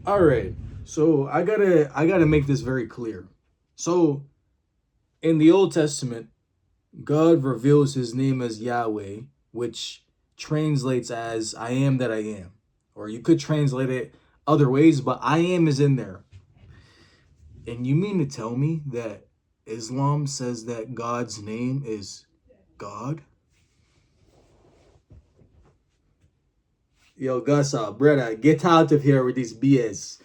All right. So I gotta make this very clear. So in the Old Testament, God reveals his name as Yahweh, which translates as I am that I am. Or you could translate it other ways, but I am is in there. And you mean to tell me that Islam says that God's name is God? Yo, Gasa, brother, get out of here with this BS.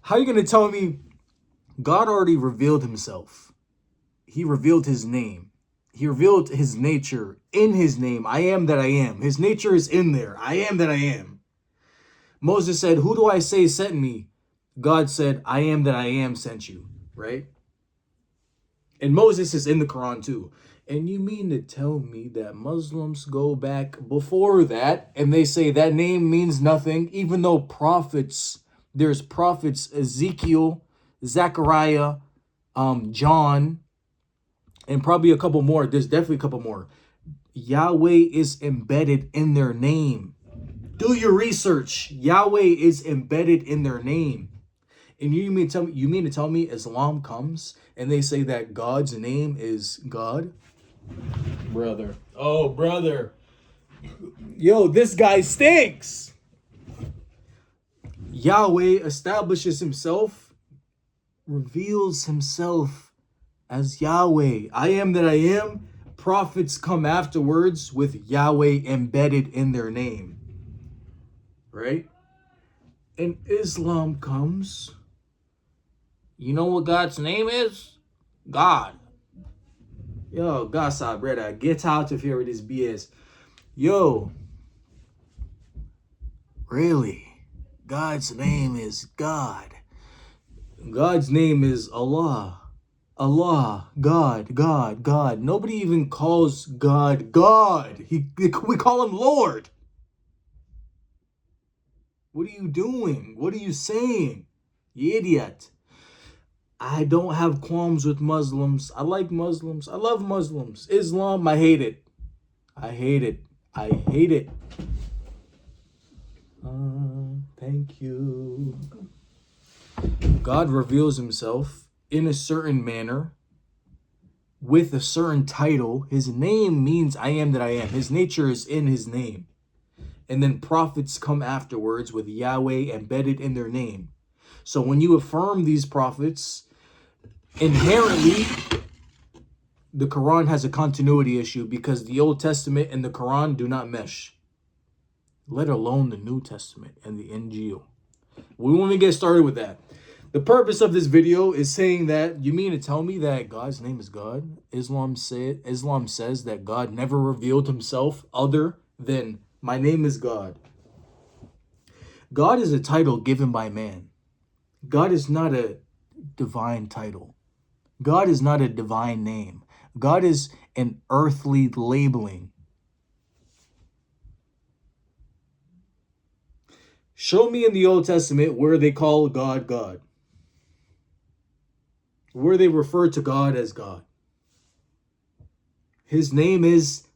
How you gonna tell me God already revealed himself? He revealed his name. He revealed his nature in his name. I am that I am. His nature is in there. I am that I am. Moses said, who do I say sent me? God said, I am that I am sent you, right? And Moses is in the Quran too. And you mean to tell me that Muslims go back before that and they say that name means nothing, even though there's prophets Ezekiel, Zechariah, John, and probably a couple more. There's definitely a couple more. Yahweh is embedded in their name. Do your research. Yahweh is embedded in their name. And you mean to tell me Islam comes and they say that God's name is God? Brother. Oh, brother. Yo, this guy stinks. Yahweh establishes himself, reveals himself as Yahweh. I am that I am. Prophets come afterwards with Yahweh embedded in their name. Right? And Islam comes. You know what God's name is? God. Yo, Gasa, brother, get out of here with this BS. Yo, really? God's name is God. God's name is Allah. Allah, God, God, God. Nobody even calls God God. We call him Lord. What are you doing? What are you saying? You idiot. I don't have qualms with Muslims. I like Muslims. I love Muslims. Islam, I hate it. I hate it. I hate it. Thank you. God reveals himself in a certain manner with a certain title. His name means I am that I am. His nature is in his name. And then prophets come afterwards with Yahweh embedded in their name. So when you affirm these prophets, inherently, the Quran has a continuity issue because the Old Testament and the Quran do not mesh, let alone the New Testament and the Injil. We want to get started with that. The purpose of this video is saying that you mean to tell me that God's name is God? Islam says that God never revealed himself other than my name is God. God is a title given by man. God is not a divine title. God is not a divine name. God is an earthly labeling. Show me in the Old Testament where they call God God. Where they refer to God as God. His name is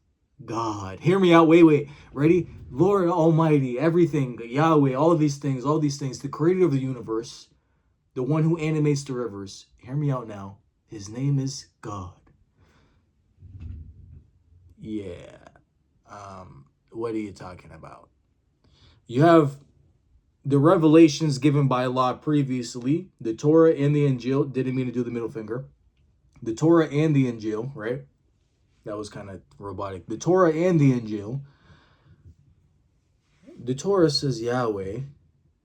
God. Hear me out. Wait. Ready? Lord Almighty, everything, Yahweh, all these things, the creator of the universe, the one who animates the rivers. Hear me out now. His name is God. Yeah. What are you talking about? You have the revelations given by Allah previously, the Torah and the Injil. Didn't mean to do the middle finger. The Torah and the Injil, right? That was kind of robotic. The Torah and the Injil. The Torah says Yahweh.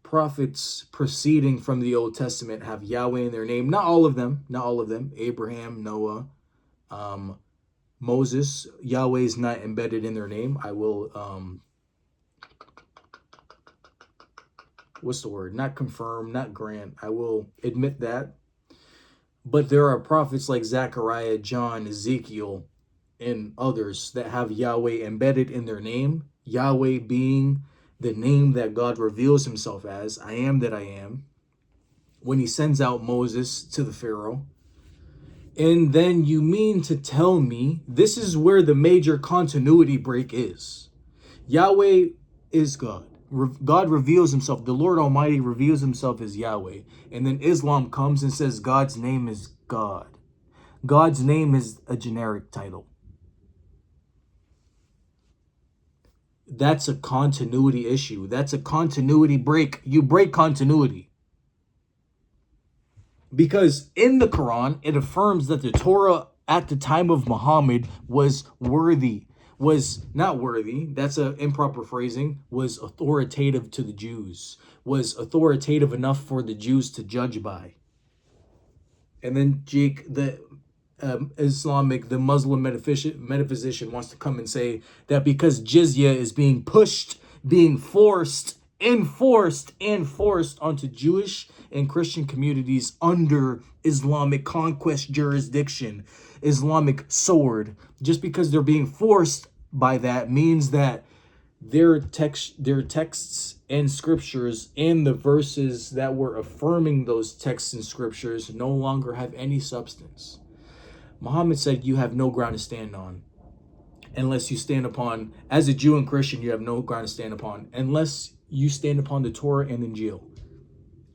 Prophets preceding from the Old Testament have Yahweh in their name. Not all of them. Abraham, Noah, Moses. Yahweh is not embedded in their name. I will, what's the word? Not confirm, not grant. I will admit that. But there are prophets like Zechariah, John, Ezekiel, and others that have Yahweh embedded in their name. Yahweh being the name that God reveals himself as, I am that I am, when he sends out Moses to the Pharaoh. And then you mean to tell me this is where the major continuity break is. Yahweh is God. God reveals himself. The Lord Almighty reveals himself as Yahweh. And then Islam comes and says God's name is God. God's name is a generic title. That's a continuity issue. That's a continuity break. You break continuity. Because in the Quran, it affirms that the Torah at the time of Muhammad was not worthy, that's an improper phrasing, was authoritative to the Jews, was authoritative enough for the Jews to judge by. And then Jake, the Muslim metaphysician wants to come and say that because jizya is being pushed, being enforced onto Jewish and Christian communities under Islamic conquest jurisdiction, Islamic sword, just because they're being forced by that means that their texts and scriptures and the verses that were affirming those texts and scriptures no longer have any substance. Muhammad said you have no ground to stand on unless you stand upon, as a Jew and Christian, you have no ground to stand upon unless you stand upon the Torah and Injil.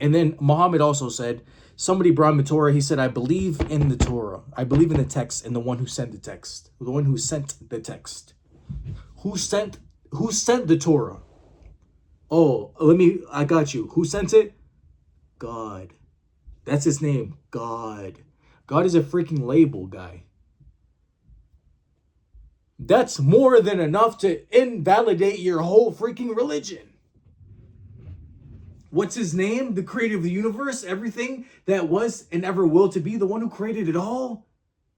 And then Muhammad also said, somebody brought him the Torah. He said, I believe in the Torah. I believe in the text and the one who sent the text. The one who sent the text. Who sent the Torah? Oh, I got you. Who sent it? God. That's his name. God. God is a freaking label, guy. That's more than enough to invalidate your whole freaking religion. What's his name? The creator of the universe, everything that was and ever will to be, the one who created it all,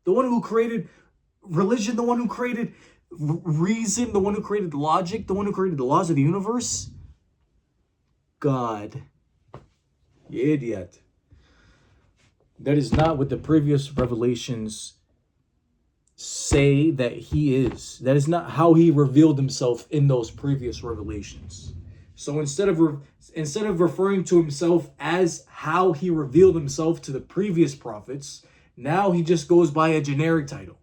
the one who created religion, the one who created reason, the one who created logic, the one who created the laws of the universe. God. You idiot. That is not what the previous revelations say that he is. That is not how he revealed himself in those previous revelations. So instead of referring to himself as how he revealed himself to the previous prophets, now he just goes by a generic title.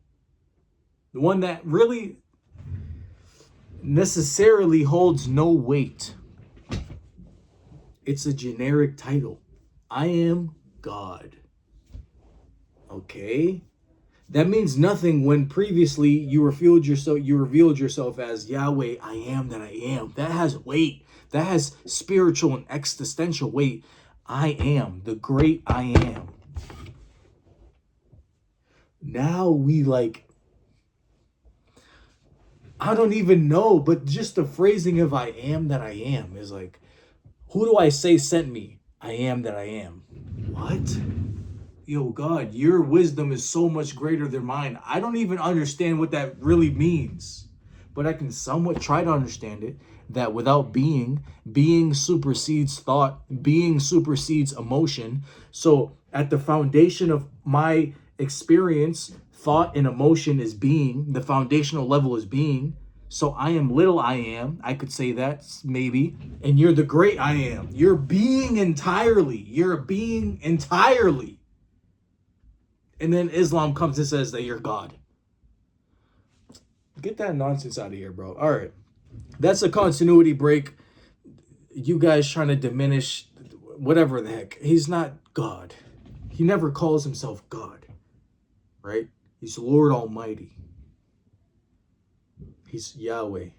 The one that really necessarily holds no weight. It's a generic title. I am God. Okay? That means nothing when previously you revealed yourself as Yahweh, I am that I am. That has weight. That has spiritual and existential weight. I am the great I am. Now I don't even know, but just the phrasing of I am that I am is like, who do I say sent me? I am that I am. What? Yo, God, your wisdom is so much greater than mine. I don't even understand what that really means, but I can somewhat try to understand it. That without being supersedes thought, being supersedes emotion. So at the foundation of my experience, thought and emotion is being. The foundational level is being. So I am little I am. I could say that maybe. And you're the great I am. You're being entirely. You're being entirely. And then Islam comes and says that you're God. Get that nonsense out of here, bro. All right. That's a continuity break. You guys trying to diminish whatever the heck. He's not God. He never calls himself God. Right? He's Lord Almighty. He's Yahweh.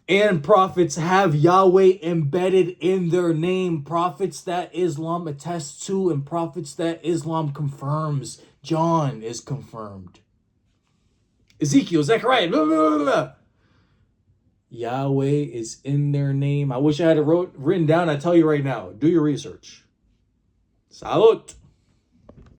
And prophets have Yahweh embedded in their name. Prophets that Islam attests to and prophets that Islam confirms. John is confirmed. Ezekiel, Zechariah, blah, blah, blah, blah. Yahweh is in their name. I wish I had it written down. I tell you right now, do your research. Salud.